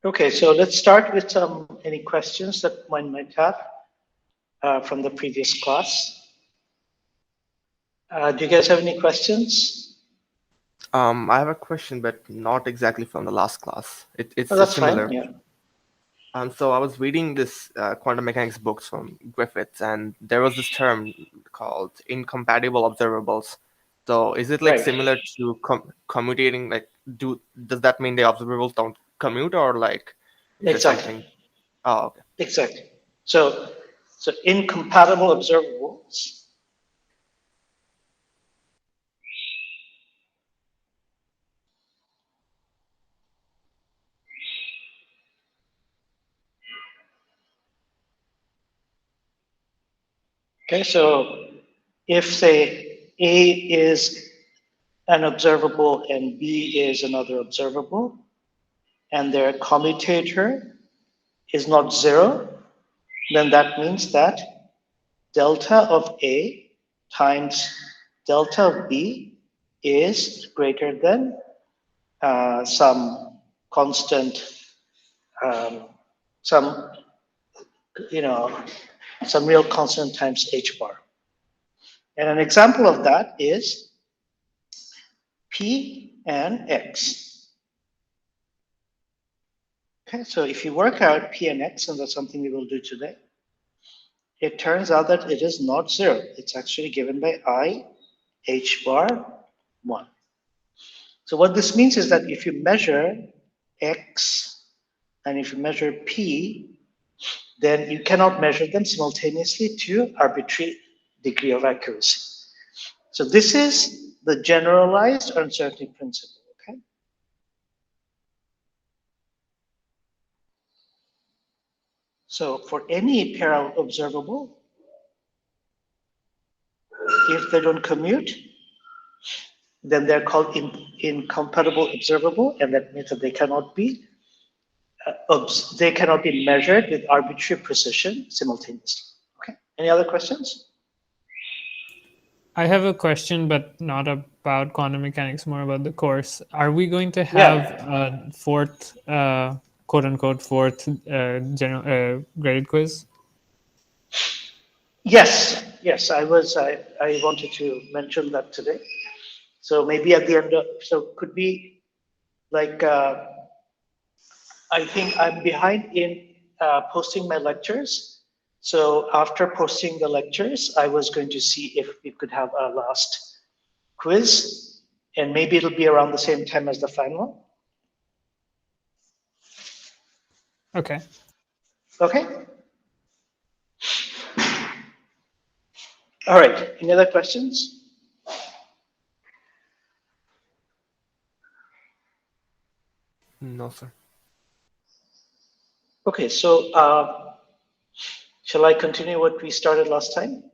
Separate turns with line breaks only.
Okay, so let's start with any questions that one might have from the previous class. Do you guys have any questions?
I have a question, but not exactly from the last class. It's
That's
similar.
fine. Yeah.
So I was reading this quantum mechanics books from Griffiths, and there was this term called incompatible observables. So is it like
Right.
similar to commutating? Like, does that mean the observables don't commute, or like is there
Exactly.
something? Oh, okay.
Exactly. So incompatible observables. Okay, so if say A is an observable and B is another observable, and their commutator is not zero, then that means that delta of A times delta of B is greater than some constant, some, some real constant times H bar. And an example of that is P and X. Okay, so if you work out P and X, and that's something we will do today, it turns out that it is not zero. It's actually given by I H bar 1. So what this means is that if you measure X and if you measure P, then you cannot measure them simultaneously to arbitrary degree of accuracy. So this is the generalized uncertainty principle, okay? So for any parallel observable, if they don't commute, then they're called incompatible observable, and that means that they cannot be measured with arbitrary precision simultaneously. Okay. Any other questions?
I have a question, but not about quantum mechanics, more about the course. Are we going to
Yeah.
have a fourth, quote unquote, fourth general graded quiz?
Yes. Yes. I wanted to mention that today. So maybe at the end of, so could be like, I think I'm behind in posting my lectures. So after posting the lectures, I was going to see if we could have a last quiz, and maybe it'll be around the same time as the final.
Okay.
Okay. All right. Any other questions?
No, sir.
Okay. So shall I continue what we started last time?